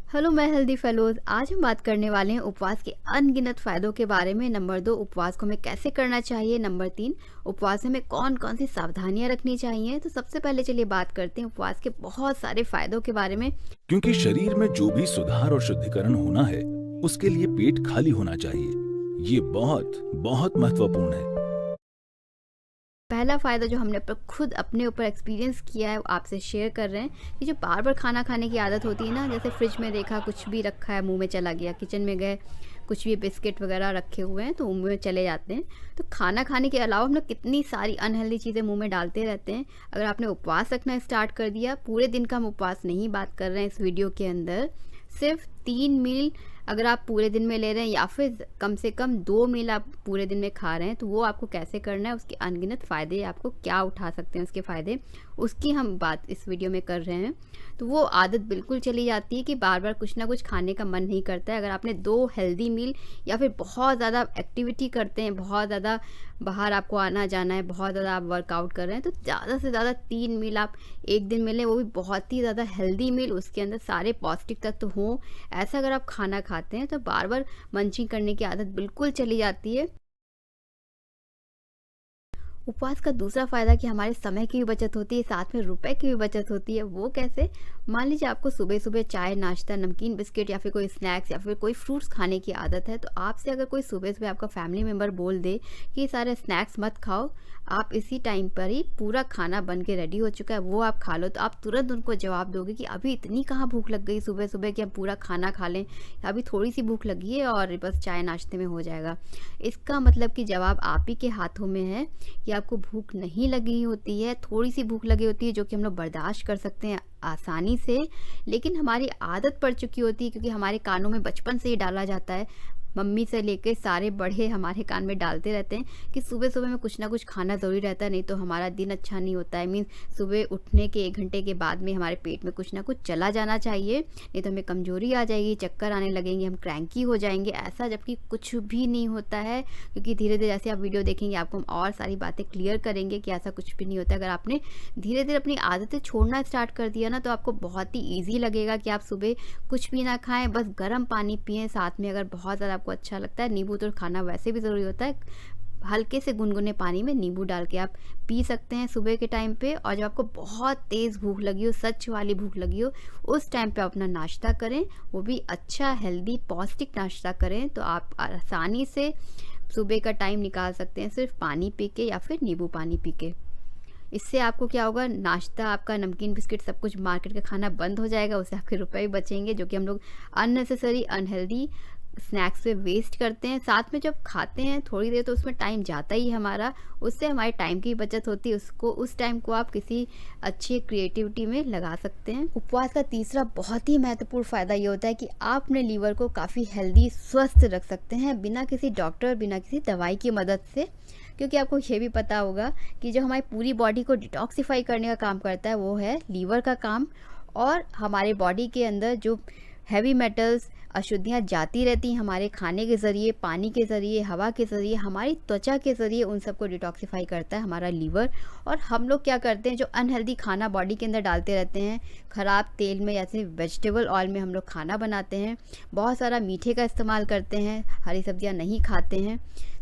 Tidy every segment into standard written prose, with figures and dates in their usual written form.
Hello मैं healthy fellows. आज हम बात करने वाले हैं उपवास के अनगिनत फायदों के बारे में। नंबर 2, उपवास को हमें कैसे करना चाहिए। नंबर 3, उपवास में हमें कौन कौन सी सावधानियां रखनी चाहिए। तो सबसे पहले चलिए बात करते हैं उपवास के बहुत सारे फायदों के बारे में। क्योंकि शरीर में जो भी सुधार और शुद्धिकरण होना है, उसके लिए पेट खाली होना चाहिए। ये बहुत बहुत महत्वपूर्ण है। पहला फ़ायदा जो हमने खुद अपने ऊपर एक्सपीरियंस किया है वो आपसे शेयर कर रहे हैं कि जो बार बार खाना खाने की आदत होती है ना, जैसे फ्रिज में देखा कुछ भी रखा है मुंह में चला गया, किचन में गए कुछ भी बिस्किट वगैरह रखे हुए हैं तो मुंह में चले जाते हैं। तो खाना खाने के अलावा हम लोग कितनी सारी अनहेल्दी चीज़ें मुंह में डालते रहते हैं। अगर आपने उपवास रखना स्टार्ट कर दिया, पूरे दिन का हम उपवास नहीं बात कर रहे हैं इस वीडियो के अंदर, सिर्फ 3 मील अगर आप पूरे दिन में ले रहे हैं या फिर कम से कम 2 मील आप पूरे दिन में खा रहे हैं, तो वो आपको कैसे करना है, उसके अनगिनत फ़ायदे, आपको क्या उठा सकते हैं उसके फ़ायदे, उसकी हम बात इस वीडियो में कर रहे हैं। तो वो आदत बिल्कुल चली जाती है कि बार बार कुछ ना कुछ खाने का मन नहीं करता है। अगर आपने 2 हेल्दी मील या फिर बहुत ज़्यादा एक्टिविटी करते हैं, बहुत ज़्यादा बाहर आपको आना जाना है, बहुत ज़्यादा आप वर्कआउट कर रहे हैं, तो ज़्यादा से ज़्यादा 3 मील आप एक दिन में लें, वो भी बहुत ही ज़्यादा हेल्दी मील, उसके अंदर सारे पौष्टिक तत्व हों। ऐसा अगर आप खाना खाते हैं तो बार बार मंचिंग करने की आदत बिल्कुल चली जाती है। उपवास का दूसरा फ़ायदा कि हमारे समय की भी बचत होती है, साथ में रुपए की भी बचत होती है। वो कैसे? मान लीजिए आपको सुबह सुबह चाय, नाश्ता, नमकीन, बिस्किट या फिर कोई स्नैक्स या फिर कोई फ्रूट्स खाने की आदत है, तो आपसे अगर कोई सुबह सुबह आपका फैमिली मेम्बर बोल दे कि ये सारे स्नैक्स मत खाओ, आप इसी टाइम पर ही पूरा खाना बन के रेडी हो चुका है वो आप खा लो, तो आप तुरंत उनको जवाब दोगे कि अभी इतनी कहाँ भूख लग गई सुबह सुबह कि हम पूरा खाना खा लें, अभी थोड़ी सी भूख लगी है और बस चाय नाश्ते में हो जाएगा। इसका मतलब कि जवाब आप ही के हाथों में है कि आपको भूख नहीं लगी होती है, थोड़ी सी भूख लगी होती है जो कि हम लोग बर्दाश्त कर सकते हैं आसानी से, लेकिन हमारी आदत पड़ चुकी होती है क्योंकि हमारे कानों में बचपन से ही डाला जाता है, मम्मी से लेके सारे बड़े हमारे कान में डालते रहते हैं कि सुबह सुबह में कुछ ना कुछ खाना ज़रूरी रहता है, नहीं तो हमारा दिन अच्छा नहीं होता है। मीन्स सुबह उठने के 1 घंटे के बाद में हमारे पेट में कुछ ना कुछ चला जाना चाहिए, नहीं तो हमें कमजोरी आ जाएगी, चक्कर आने लगेंगे, हम क्रैंकी हो जाएंगे। ऐसा जबकि कुछ भी नहीं होता है, क्योंकि धीरे धीरे जैसे आप वीडियो देखेंगे आपको हम और सारी बातें क्लियर करेंगे कि ऐसा कुछ भी नहीं होता। अगर आपने धीरे धीरे अपनी आदतें छोड़ना स्टार्ट कर दिया ना, तो आपको बहुत ही ईजी लगेगा कि आप सुबह कुछ भी ना खाएं, बस गर्म पानी पिएं, साथ में अगर बहुत ज़्यादा आपको अच्छा लगता है नींबू, तो खाना वैसे भी ज़रूरी होता है, हल्के से गुनगुने पानी में नींबू डाल के आप पी सकते हैं सुबह के टाइम पे। और जब आपको बहुत तेज़ भूख लगी हो, सच वाली भूख लगी हो, उस टाइम पे अपना नाश्ता करें, वो भी अच्छा हेल्दी पौष्टिक नाश्ता करें, तो आप आसानी से सुबह का टाइम निकाल सकते हैं सिर्फ पानी पी के या फिर नींबू पानी पी के। इससे आपको क्या होगा, नाश्ता आपका, नमकीन, बिस्किट, सब कुछ मार्केट का खाना बंद हो जाएगा, उससे आपके रुपए भी बचेंगे जो कि हम लोग अननेसेसरी अनहेल्दी स्नैक्स पे वेस्ट करते हैं। साथ में जब खाते हैं थोड़ी देर तो उसमें टाइम जाता ही हमारा, उससे हमारे टाइम की बचत होती है, उसको उस टाइम को आप किसी अच्छी क्रिएटिविटी में लगा सकते हैं। उपवास का तीसरा बहुत ही महत्वपूर्ण फ़ायदा ये होता है कि आप अपने लीवर को काफ़ी हेल्दी, स्वस्थ रख सकते हैं बिना किसी डॉक्टर, बिना किसी दवाई की मदद से। क्योंकि आपको ये भी पता होगा कि जो हमारी पूरी बॉडी को डिटॉक्सिफाई करने का काम करता है वो है लीवर का काम, और हमारे बॉडी के अंदर जो हैवी मेटल्स, अशुद्धियाँ जाती रहती हैं हमारे खाने के ज़रिए, पानी के ज़रिए, हवा के ज़रिए, हमारी त्वचा के ज़रिए, उन सबको डिटॉक्सिफाई करता है हमारा लीवर। और हम लोग क्या करते हैं, जो अनहेल्दी खाना बॉडी के अंदर डालते रहते हैं, ख़राब तेल में या फिर वेजिटेबल ऑयल में हम लोग खाना बनाते हैं, बहुत सारा मीठे का इस्तेमाल करते हैं, हरी सब्जियां नहीं खाते हैं,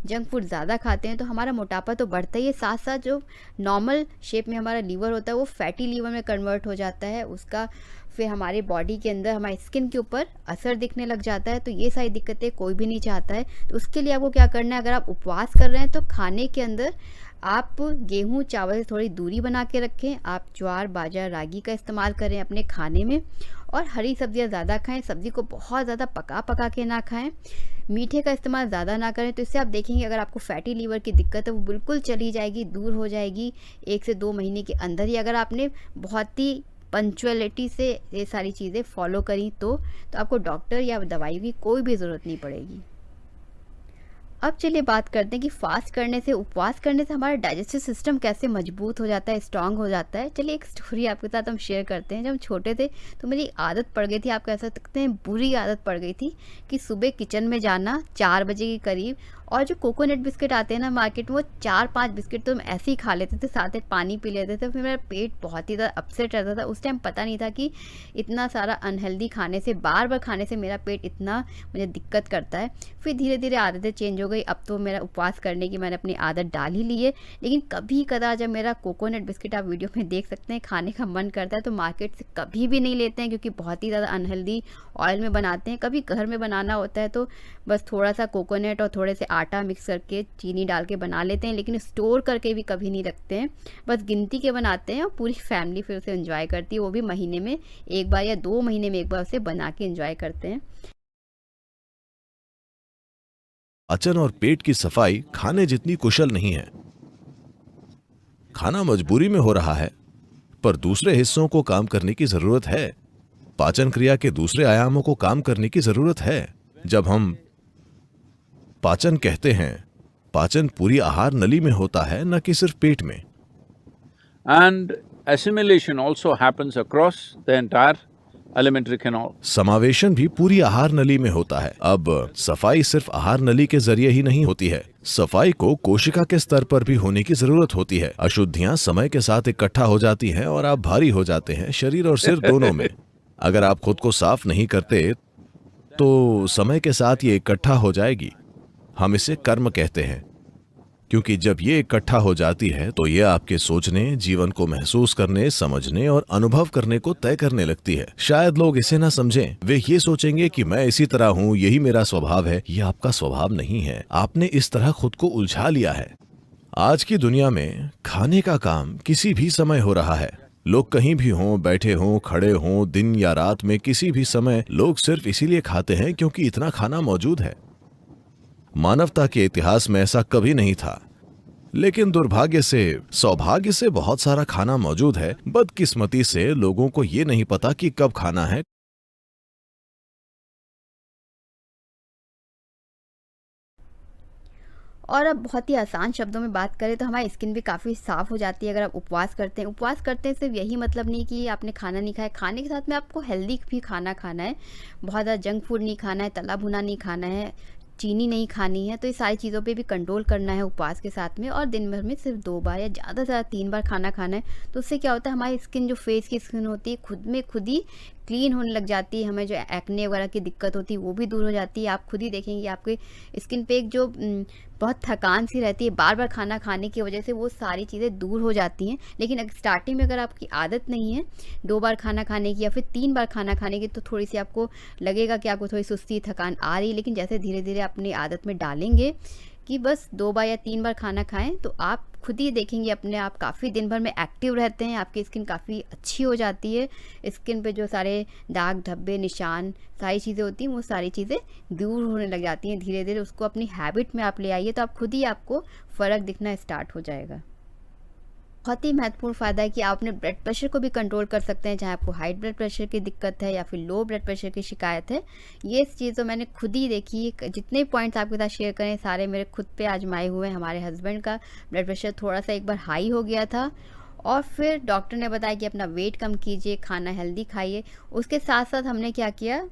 जंक फूड ज़्यादा खाते हैं, तो हमारा मोटापा तो बढ़ता ही है, साथ साथ जो नॉर्मल शेप में हमारा लीवर होता है वो फैटी लीवर में कन्वर्ट हो जाता है, उसका फिर हमारे बॉडी के अंदर हमारी स्किन के ऊपर असर दिखने लग जाता है। तो ये सारी दिक्कतें कोई भी नहीं चाहता है। तो उसके लिए आपको क्या करना है, अगर आप उपवास कर रहे हैं तो खाने के अंदर आप गेहूं, चावल से थोड़ी दूरी बना के रखें, आप ज्वार, बाजरा, रागी का इस्तेमाल करें अपने खाने में, और हरी सब्जियां ज़्यादा खाएं, सब्ज़ी को बहुत ज़्यादा पका पका के ना खाएं, मीठे का इस्तेमाल ज़्यादा ना करें। तो इससे आप देखेंगे अगर आपको फैटी लीवर की दिक्कत है वो बिल्कुल चली जाएगी, दूर हो जाएगी 1 से 2 महीने के अंदर ही, अगर आपने बहुत ही पंचुअलिटी से ये सारी चीज़ें फॉलो करी तो आपको डॉक्टर या दवाई की कोई भी ज़रूरत नहीं पड़ेगी। अब चलिए बात करते हैं कि फास्ट करने से, उपवास करने से हमारा डाइजेस्टिव सिस्टम कैसे मजबूत हो जाता है, स्ट्रांग हो जाता है। चलिए एक स्टोरी आपके साथ हम शेयर करते हैं। जब हम छोटे थे तो मेरी आदत पड़ गई थी, आप कह सकते हैं बुरी आदत पड़ गई थी, कि सुबह किचन में जाना 4 बजे के करीब, और जो कोकोनट बिस्किट आते हैं ना मार्केट में, वो 4-5 बिस्किट तो हम ऐसे ही खा लेते थे, साथ में पानी पी लेते थे। फिर मेरा पेट बहुत ही ज़्यादा अपसेट रहता था। उस टाइम पता नहीं था कि इतना सारा अनहेल्दी खाने से, बार बार खाने से मेरा पेट इतना मुझे दिक्कत करता है। फिर धीरे धीरे आदतें चेंज हो गई। अब तो मेरा उपवास करने की मैंने अपनी आदत डाल ही ली है। लेकिन कभी कदा जब मेरा कोकोनट बिस्किट, आप वीडियो में देख सकते हैं, खाने का मन करता है तो मार्केट से कभी भी नहीं लेते हैं, क्योंकि बहुत ही ज़्यादा अनहेल्दी ऑयल में बनाते हैं। कभी घर में बनाना होता है तो बस थोड़ा सा कोकोनट और थोड़े से आटा मिक्स करके चीनी डाल के बना लेते हैं, लेकिन स्टोर करके भी कभी नहीं रखते हैं। बस गिनती के बनाते हैं और पूरी फैमिली फिर उसे एंजॉय करती है। वो भी महीने में एक बार या 2 महीने में एक बार उसे बना के एंजॉय करते हैं। पाचन और पेट की सफाई खाने जितनी कुशल नहीं है। खाना मजबूरी में हो रहा है, पर दूसरे हिस्सों को काम करने की जरूरत है। पाचन क्रिया के दूसरे आयामों को काम करने की जरूरत है। जब हम पाचन कहते हैं, पाचन पूरी आहार नली में होता है, न कि सिर्फ पेट में। And assimilation also happens across the entire alimentary canal. समावेशन भी पूरी आहार नली में होता है। अब सफाई सिर्फ आहार नली के जरिए ही नहीं होती है, सफाई को कोशिका के स्तर पर भी होने की जरूरत होती है। अशुद्धियां समय के साथ इकट्ठा हो जाती हैं और आप भारी हो जाते हैं, शरीर और सिर दोनों में। अगर आप खुद को साफ नहीं करते तो समय के साथ ये इकट्ठा हो जाएगी। हम इसे कर्म कहते हैं, क्योंकि जब ये इकट्ठा हो जाती है तो ये आपके सोचने, जीवन को महसूस करने, समझने और अनुभव करने को तय करने लगती है। शायद लोग इसे ना समझें, वे ये सोचेंगे कि मैं इसी तरह हूं, यही मेरा स्वभाव है। ये आपका स्वभाव नहीं है, आपने इस तरह खुद को उलझा लिया है। आज की दुनिया में खाने का काम किसी भी समय हो रहा है। लोग कहीं भी हों, बैठे हों, खड़े हों, दिन या रात में, किसी भी समय लोग सिर्फ इसीलिए खाते हैं क्योंकि इतना खाना मौजूद है। मानवता के इतिहास में ऐसा कभी नहीं था, लेकिन दुर्भाग्य से, सौभाग्य से बहुत सारा खाना मौजूद है। बदकिस्मती से लोगों को ये नहीं पता कि कब खाना है। और अब बहुत ही आसान शब्दों में बात करें तो हमारी स्किन भी काफ़ी साफ़ हो जाती है अगर आप उपवास करते हैं। उपवास करते हैं सिर्फ यही मतलब नहीं कि आपने खाना नहीं खाया, खाने के साथ में आपको हेल्दी भी खाना खाना है। बहुत ज़्यादा जंक फूड नहीं खाना है, तला भुना नहीं खाना है, चीनी नहीं खानी है। तो ये सारी चीज़ों पे भी कंट्रोल करना है उपवास के साथ में। और दिन भर में सिर्फ 2 बार या ज़्यादा से ज़्यादा 3 बार खाना खाना है। तो उससे क्या होता है, हमारी स्किन, जो फेस की स्किन होती है, खुद में खुद ही क्लीन होने लग जाती है। हमें जो एक्ने वगैरह की दिक्कत होती है वो भी दूर हो जाती है। आप खुद ही देखेंगे आपके स्किन पे एक जो बहुत थकान सी रहती है बार बार खाना खाने की वजह से, वो सारी चीज़ें दूर हो जाती हैं। लेकिन अगर स्टार्टिंग में अगर आपकी आदत नहीं है 2 बार खाना खाने की या फिर 3 बार खाना खाने की, तो थोड़ी सी आपको लगेगा कि आपको थोड़ी सुस्ती, थकान आ रही है। लेकिन जैसे धीरे धीरे अपनी आदत में डालेंगे कि बस 2 बार या 3 बार खाना खाएं, तो आप खुद ही देखेंगे अपने आप काफ़ी दिन भर में एक्टिव रहते हैं। आपकी स्किन काफ़ी अच्छी हो जाती है। स्किन पे जो सारे दाग, धब्बे, निशान, सारी चीज़ें होती हैं, वो सारी चीज़ें दूर होने लग जाती हैं। धीरे धीरे उसको अपनी हैबिट में आप ले आइए तो आप खुद ही, आपको फ़र्क दिखना स्टार्ट हो जाएगा। बहुत ही महत्वपूर्ण फ़ायदा है कि आप अपने ब्लड प्रेशर को भी कंट्रोल कर सकते हैं। चाहे आपको हाई ब्लड प्रेशर की दिक्कत है या फिर लो ब्लड प्रेशर की शिकायत है, ये चीज़ तो मैंने खुद ही देखी। जितने पॉइंट्स आपके साथ शेयर करें सारे मेरे खुद पे आजमाए हुए हैं। हमारे हस्बैंड का ब्लड प्रेशर थोड़ा सा एक बार हाई हो गया था और फिर डॉक्टर ने बताया कि अपना वेट कम कीजिए, खाना हेल्दी खाइए। उसके साथ साथ हमने क्या किया,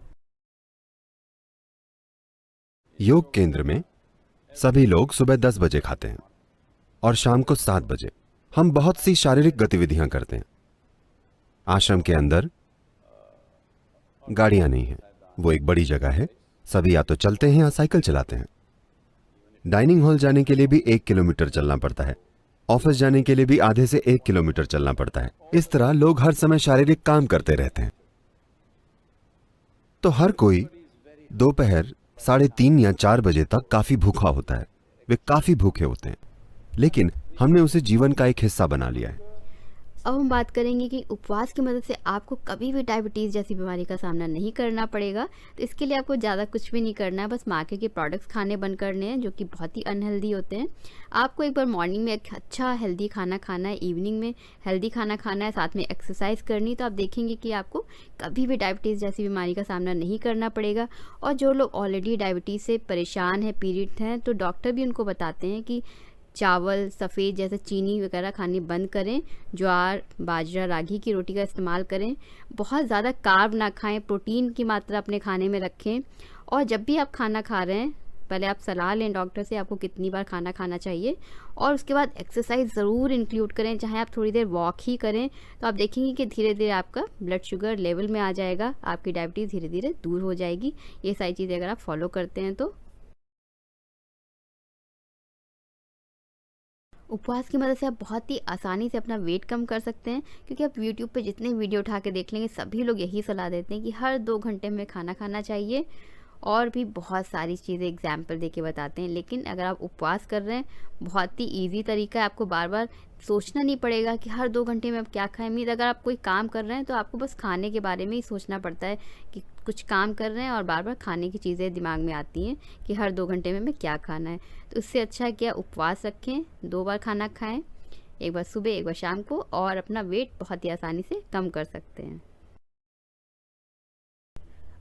योग केंद्र में सभी लोग सुबह 10 बजे खाते हैं और शाम को 7 बजे। हम बहुत सी शारीरिक गतिविधियां करते हैं। आश्रम के अंदर गाड़ियां नहीं हैं, वो एक बड़ी जगह है। सभी या तो चलते हैं या साइकिल चलाते हैं। डाइनिंग हॉल जाने के लिए भी 1 किलोमीटर चलना पड़ता है। ऑफिस जाने के लिए भी आधे से 1 किलोमीटर चलना पड़ता है। इस तरह लोग हर समय शारीरिक काम करते रहते हैं। तो हर कोई दोपहर 3:30 या 4 बजे तक काफी भूखा होता है। वे काफी भूखे होते हैं, लेकिन हमने उसे जीवन का एक हिस्सा बना लिया है। अब हम बात करेंगे कि उपवास की मदद से आपको कभी भी डायबिटीज़ जैसी बीमारी का सामना नहीं करना पड़ेगा। तो इसके लिए आपको ज़्यादा कुछ भी नहीं करना है, बस मार्केट के प्रोडक्ट्स खाने बंद करने हैं जो कि बहुत ही अनहेल्दी होते हैं। आपको एक बार मॉर्निंग में एक अच्छा हेल्दी खाना खाना है, इवनिंग में हेल्दी खाना खाना है, साथ में एक्सरसाइज करनी, तो आप देखेंगे कि आपको कभी भी डायबिटीज़ जैसी बीमारी का सामना नहीं करना पड़ेगा। और जो लोग ऑलरेडी डायबिटीज़ से परेशान हैं, पीड़ित हैं, तो डॉक्टर भी उनको बताते हैं कि चावल, सफ़ेद जैसे चीनी वगैरह खानी बंद करें, ज्वार, बाजरा, रागी की रोटी का इस्तेमाल करें, बहुत ज़्यादा कार्ब ना खाएं, प्रोटीन की मात्रा अपने खाने में रखें। और जब भी आप खाना खा रहे हैं पहले आप सलाह लें डॉक्टर से आपको कितनी बार खाना खाना चाहिए, और उसके बाद एक्सरसाइज ज़रूर इंक्लूड करें, चाहे आप थोड़ी देर वॉक ही करें, तो आप देखेंगे कि धीरे धीरे आपका ब्लड शुगर लेवल में आ जाएगा, आपकी डायबिटीज़ धीरे धीरे दूर हो जाएगी। ये सारी चीज़ें अगर आप फॉलो करते हैं तो। उपवास की मदद से आप बहुत ही आसानी से अपना वेट कम कर सकते हैं, क्योंकि आप यूट्यूब पे जितने वीडियो उठा के देख लेंगे सभी लोग यही सलाह देते हैं कि हर 2 घंटे में खाना खाना चाहिए, और भी बहुत सारी चीज़ें एग्जाम्पल दे के बताते हैं। लेकिन अगर आप उपवास कर रहे हैं, बहुत ही ईजी तरीका है, आपको बार बार सोचना नहीं पड़ेगा कि हर 2 घंटे में आप क्या खाएं। मीन्स अगर आप कोई काम कर रहे हैं तो आपको बस खाने के बारे में ही सोचना पड़ता है कि कुछ काम कर रहे हैं और बार बार खाने की चीज़ें दिमाग में आती हैं कि हर 2 घंटे में हमें क्या खाना है। तो इससे अच्छा है कि आप उपवास रखें, 2 बार खाना खाएं, एक बार सुबह एक बार शाम को, और अपना वेट बहुत ही आसानी से कम कर सकते हैं।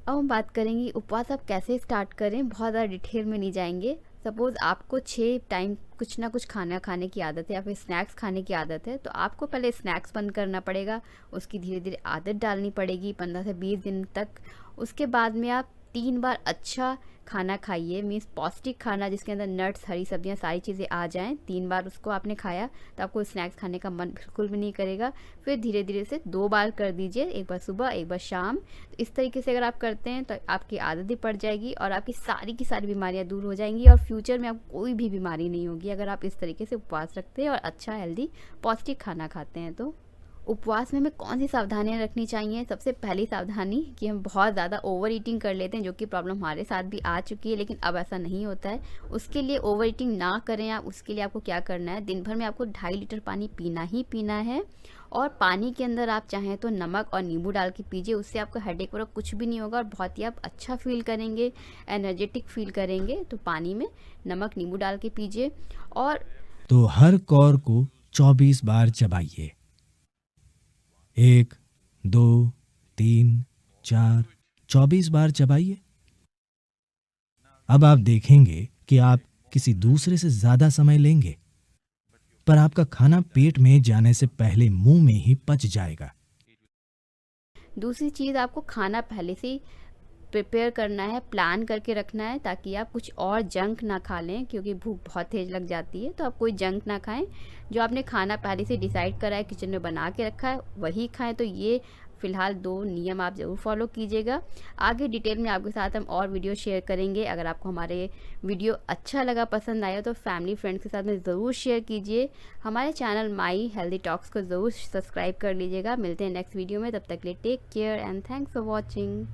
अब हम बात करेंगे उपवास आप कैसे स्टार्ट करें, बहुत ज़्यादा डिटेल में नहीं जाएंगे। सपोज़ आपको 6 टाइम कुछ ना कुछ खाना खाने की आदत है या फिर स्नैक्स खाने की आदत है, तो आपको पहले स्नैक्स बंद करना पड़ेगा, उसकी धीरे धीरे आदत डालनी पड़ेगी 15 से 20 दिन तक। उसके बाद में आप 3 बार अच्छा खाना खाइए, मीन्स पौष्टिक खाना जिसके अंदर नट्स, हरी सब्जियां, सारी चीज़ें आ जाएं। 3 बार उसको आपने खाया तो आपको स्नैक्स खाने का मन बिल्कुल भी नहीं करेगा। फिर धीरे धीरे से 2 बार कर दीजिए, एक बार सुबह एक बार शाम। तो इस तरीके से अगर आप करते हैं तो आपकी आदत भी पड़ जाएगी और आपकी सारी की सारी बीमारियां दूर हो जाएंगी, और फ्यूचर में आपको कोई भी बीमारी नहीं होगी अगर आप इस तरीके से उपवास रखते हैं और अच्छा हेल्दी पौष्टिक खाना खाते हैं। तो उपवास में हमें कौन सी सावधानियां रखनी चाहिए? सबसे पहली सावधानी कि हम बहुत ज़्यादा ओवर ईटिंग कर लेते हैं, जो कि प्रॉब्लम हमारे साथ भी आ चुकी है, लेकिन अब ऐसा नहीं होता है। उसके लिए ओवर ईटिंग ना करें आप। उसके लिए आपको क्या करना है, दिन भर में आपको 2.5 लीटर पानी पीना ही पीना है, और पानी के अंदर आप चाहें तो नमक और नींबू डाल के पीजिए। उससे आपको हेडेक वगैरह कुछ भी नहीं होगा और बहुत ही आप अच्छा फील करेंगे, एनर्जेटिक फील करेंगे। तो पानी में नमक नींबू डाल के पीजिए। और तो हर कौर को 24 बार चबाइए। 1, 2, 3, 4, 24 बार चबाइए। अब आप देखेंगे कि आप किसी दूसरे से ज्यादा समय लेंगे, पर आपका खाना पेट में जाने से पहले मुंह में ही पच जाएगा। दूसरी चीज़, आपको खाना पहले से ही प्रिपेयर करना है, प्लान करके रखना है, ताकि आप कुछ और जंक ना खा लें, क्योंकि भूख बहुत तेज लग जाती है। तो आप कोई जंक ना खाएं, जो आपने खाना पहले से डिसाइड करा है, किचन में बना के रखा है, वही खाएं। तो ये फ़िलहाल 2 नियम आप ज़रूर फॉलो कीजिएगा। आगे डिटेल में आपके साथ हम और वीडियो शेयर करेंगे। अगर आपको हमारे वीडियो अच्छा लगा, पसंद आया, तो फैमिली फ्रेंड्स के साथ में ज़रूर शेयर कीजिए। हमारे चैनल माई हेल्दी टॉक्स को ज़रूर सब्सक्राइब कर लीजिएगा। मिलते हैं नेक्स्ट वीडियो में, तब तक के लिए take care and thanks for watching.